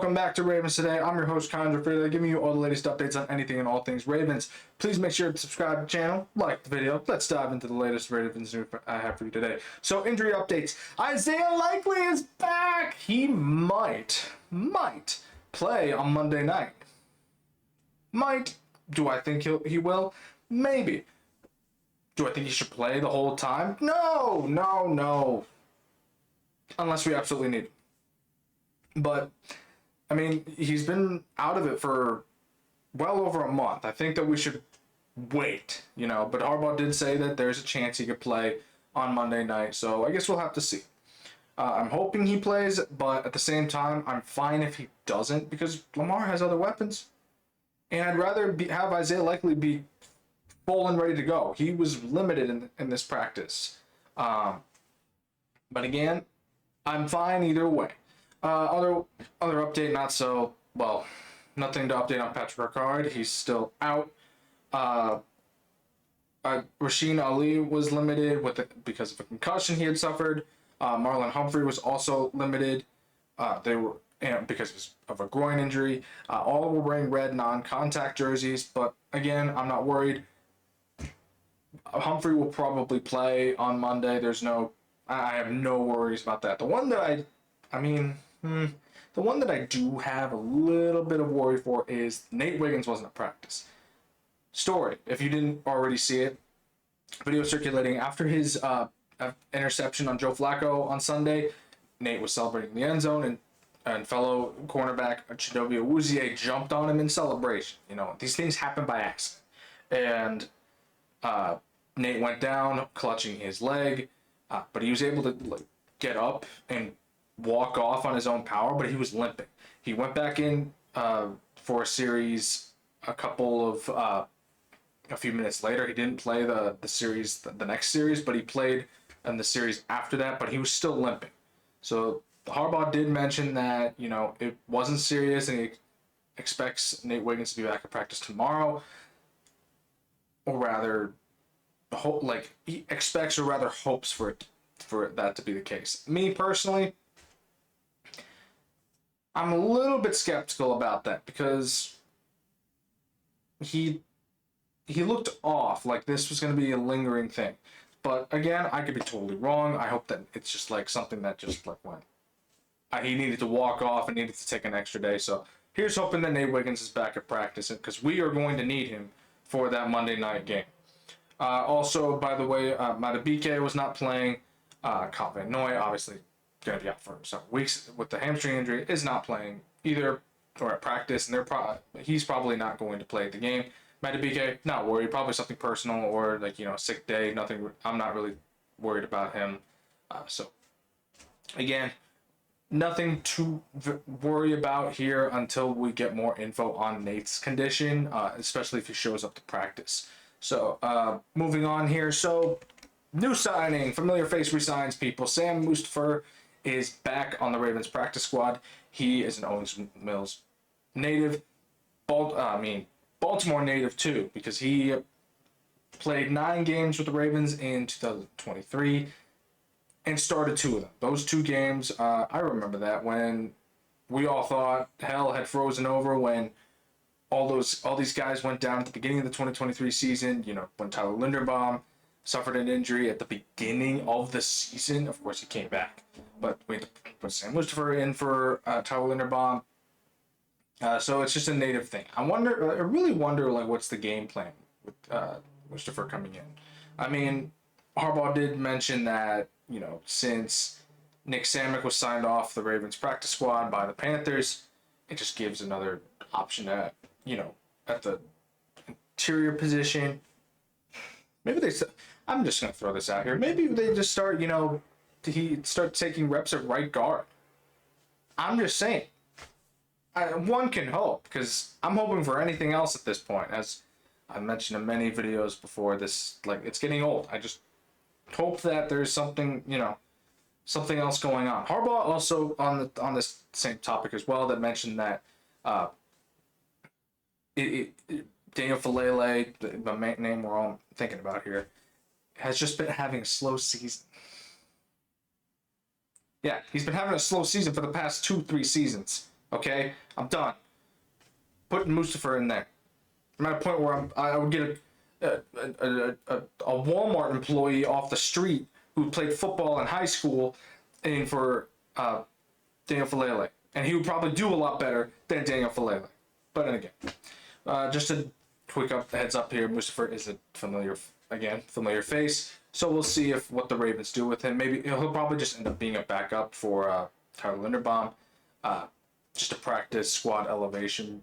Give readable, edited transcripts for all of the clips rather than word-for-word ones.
welcome back to Ravens Today. I'm your host, Connor Gioffreda, giving you all the latest updates on anything and all things Ravens. Please make sure to subscribe to the channel, like the video. Let's dive into the latest Ravens news I have for you today. So, injury updates. Isaiah Likely is back. He might play on Monday night. Might. Do I think he will? Maybe. Do I think he should play the whole time? No. Unless we absolutely need him. But, I mean, he's been out of it for well over a month. I think that we should wait, but Harbaugh did say that there's a chance he could play on Monday night, so I guess we'll have to see. I'm hoping he plays, but at the same time, I'm fine if he doesn't, because Lamar has other weapons. And I'd rather have Isaiah Likely be full and ready to go. He was limited in this practice. But again, I'm fine either way. Other update, not so, well, nothing to update on Patrick Ricard. He's still out. Rasheen Ali was limited because of a concussion he had suffered. Marlon Humphrey was also limited. Because of a groin injury. All were wearing red non-contact jerseys, but again, I'm not worried. Humphrey will probably play on Monday. I have no worries about that. The one that I do have a little bit of worry for is Nate Wiggins wasn't at practice. Story, if you didn't already see it, video circulating after his interception on Joe Flacco on Sunday, Nate was celebrating in the end zone, and fellow cornerback Chidobe Awuzie jumped on him in celebration. These things happen by accident. And Nate went down, clutching his leg, but he was able to get up and walk off on his own power, but he was limping. He went back in for a series a few minutes later. He didn't play the next series, but he played in the series after that, but he was still limping. So Harbaugh did mention that, it wasn't serious, and he expects Nate Wiggins to be back at practice tomorrow, or rather, he expects or rather hopes for that to be the case. Me personally, I'm a little bit skeptical about that because he looked off, like this was going to be a lingering thing. But again, I could be totally wrong. I hope that it's just something that just went. He needed to walk off and needed to take an extra day. So here's hoping that Nate Wiggins is back at practice, because we are going to need him for that Monday night game. Also, by the way, Madubuike was not playing. Kyle Van Noy, obviously, going to be out for several weeks with the hamstring injury, is not playing either or at practice, and he's probably not going to play at the game. Madubuike, not worried, probably something personal or sick day. Nothing. I'm not really worried about him. So again, nothing to worry about here until we get more info on Nate's condition, especially if he shows up to practice. So moving on here. So new signing, familiar face resigns people. Sam Mustipher is back on the Ravens practice squad. He is an Owings Mills native. Baltimore native too, because he played 9 games with the Ravens in 2023 and started 2 of them. Those 2 games, I remember that when we all thought hell had frozen over when all these guys went down at the beginning of the 2023 season. When Tyler Linderbaum suffered an injury at the beginning of the season. Of course, he came back, but we had to put Sam Mustipher in for Tyler Linderbaum. So it's just a native thing. I really wonder, what's the game plan with Mustipher coming in? I mean, Harbaugh did mention that, since Nick Samick was signed off the Ravens practice squad by the Panthers, it just gives another option at the interior position. Maybe I'm just going to throw this out here. Maybe they just start taking reps at right guard. I'm just saying. One can hope, because I'm hoping for anything else at this point. As I mentioned in many videos before, this it's getting old. I just hope that there's something else going on. Harbaugh also on this same topic as well that mentioned that Daniel Falele, the name we're all thinking about here, has just been having a slow season. Yeah, he's been having a slow season for the past 2-3 seasons. Okay, I'm done. Putting Mustafa in there. I'm at a point where I would get a Walmart employee off the street who played football in high school and for Daniel Falele. And he would probably do a lot better than Daniel Falele. But then again, just a quick heads up here, Mustafa is a familiar face. So we'll see if what the Ravens do with him. Maybe he'll probably just end up being a backup for Tyler Linderbaum, just a practice squad elevation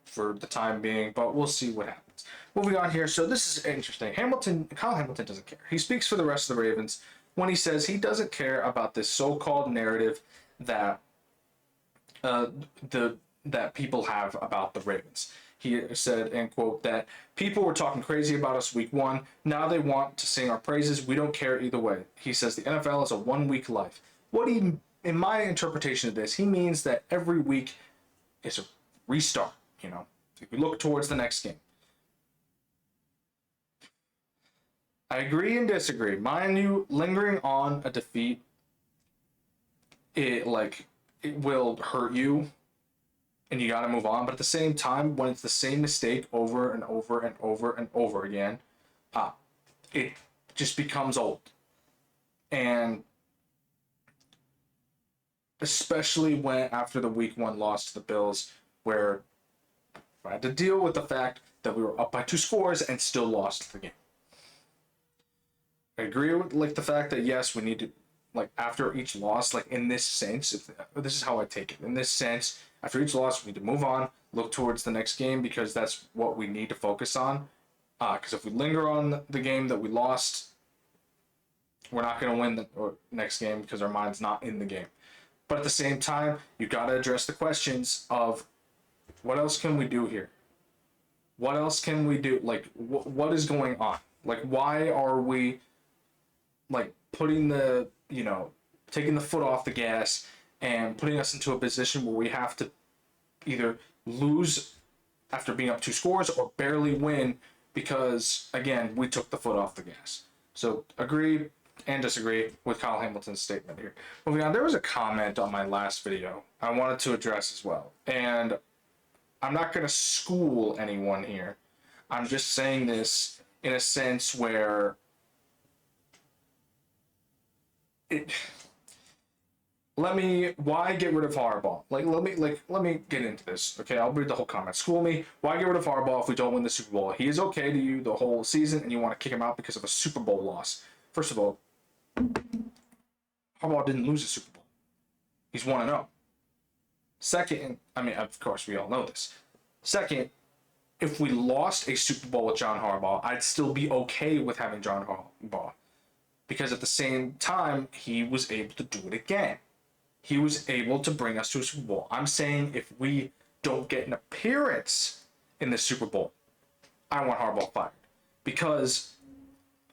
for the time being. But we'll see what happens. Moving on here. So this is interesting. Kyle Hamilton doesn't care. He speaks for the rest of the Ravens when he says he doesn't care about this so-called narrative that that people have about the Ravens. He said, and quote, that people were talking crazy about us week one. Now they want to sing our praises. We don't care either way. He says the NFL is a 1 week life. In my interpretation of this, he means that every week is a restart. If we look towards the next game. I agree and disagree. Mind you, lingering on a defeat, it will hurt you and you got to move on. But at the same time, when it's the same mistake over and over and over and over again, it just becomes old. And especially when after the week one loss to the Bills, where I had to deal with the fact that we were up by 2 scores and still lost the game. I agree with the fact that yes, we need to after each loss, in this sense, this is how I take it. In this sense, after each loss, we need to move on, look towards the next game because that's what we need to focus on. Because if we linger on the game that we lost, we're not going to win the next game because our mind's not in the game. But at the same time, you got to address the questions of what else can we do here? What else can we do? What is going on? Why are we putting taking the foot off the gas and putting us into a position where we have to either lose after being up 2 scores or barely win because, again, we took the foot off the gas. So agree and disagree with Kyle Hamilton's statement here. Moving on, there was a comment on my last video I wanted to address as well. And I'm not going to school anyone here. I'm just saying this in a sense where why get rid of Harbaugh? Let me get into this. Okay, I'll read the whole comment. School me. Why get rid of Harbaugh if we don't win the Super Bowl? He is okay to you the whole season, and you want to kick him out because of a Super Bowl loss. First of all, Harbaugh didn't lose a Super Bowl. He's 1-0. Second, of course, we all know this. Second, if we lost a Super Bowl with John Harbaugh, I'd still be okay with having John Harbaugh. Because at the same time, he was able to do it again. He was able to bring us to a Super Bowl. I'm saying if we don't get an appearance in the Super Bowl, I want Harbaugh fired. Because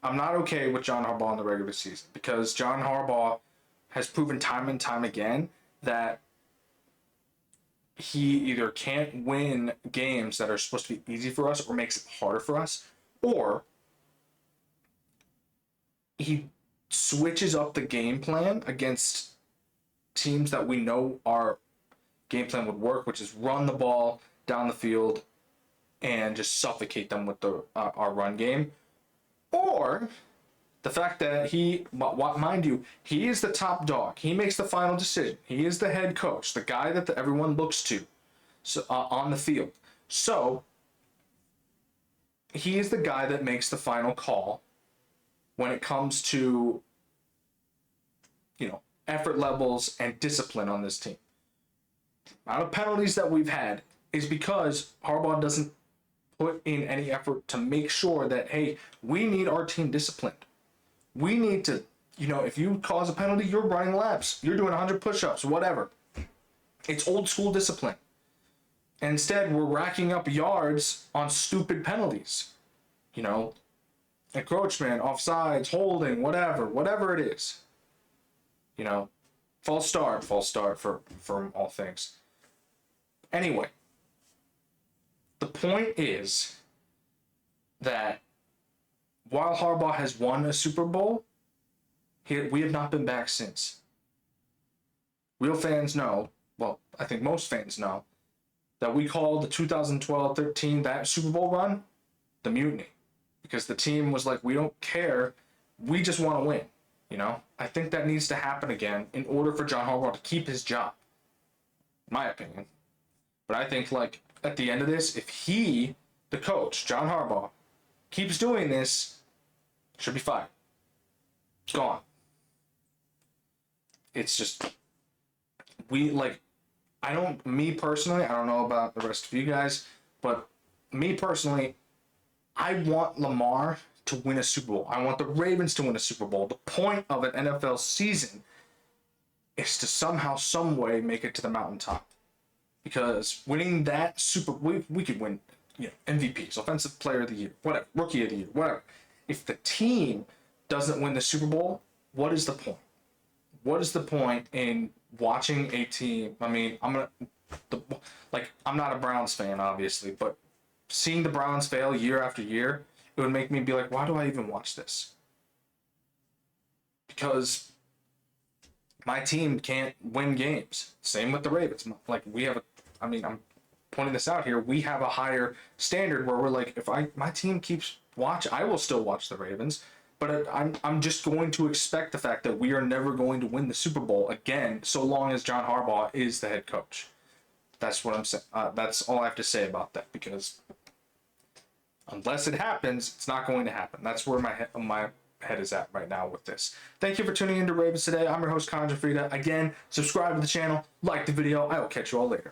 I'm not okay with John Harbaugh in the regular season. Because John Harbaugh has proven time and time again that he either can't win games that are supposed to be easy for us or makes it harder for us, or he switches up the game plan against teams that we know our game plan would work, which is run the ball down the field and just suffocate them with our run game. Or the fact that mind you, he is the top dog. He makes the final decision. He is the head coach, the guy that everyone looks to on the field. So he is the guy that makes the final call when it comes to, effort levels and discipline on this team. The amount of penalties that we've had is because Harbaugh doesn't put in any effort to make sure that, hey, we need our team disciplined. We need to, if you cause a penalty, you're running laps. You're doing 100 push-ups, whatever. It's old school discipline. And instead, we're racking up yards on stupid penalties. Encroachment, offsides, holding, whatever it is. False start for all things. Anyway, the point is that while Harbaugh has won a Super Bowl, we have not been back since. Real fans know well, I think most fans know, that we called the 2012-13, that Super Bowl run, the mutiny. Because the team was like, we don't care. We just want to win. You know? I think that needs to happen again in order for John Harbaugh to keep his job. In my opinion. But I think, like, at the end of this, if he, the coach, John Harbaugh, keeps doing this, should be fired. Gone. It's just, me personally, I don't know about the rest of you guys, but me personally, I want Lamar to win a Super Bowl. I want the Ravens to win a Super Bowl. The point of an NFL season is to somehow, some way make it to the mountaintop. Because winning that we could win, MVPs, Offensive Player of the Year, whatever, Rookie of the Year, whatever. If the team doesn't win the Super Bowl, what is the point? What is the point in watching a team? I mean, I'm not a Browns fan, obviously, but seeing the Browns fail year after year, it would make me be like, why do I even watch this? Because my team can't win games. Same with the Ravens. Like, I'm pointing this out here. We have a higher standard where we're like, if my team keeps watch, I will still watch the Ravens. But I'm just going to expect the fact that we are never going to win the Super Bowl again, so long as John Harbaugh is the head coach. That's what I'm saying. That's all I have to say about that, because unless it happens, it's not going to happen. That's where my head is at right now with this. Thank you for tuning into Ravens today. I'm your host, Connor Gioffreda. Again, subscribe to the channel, like the video. I will catch you all later.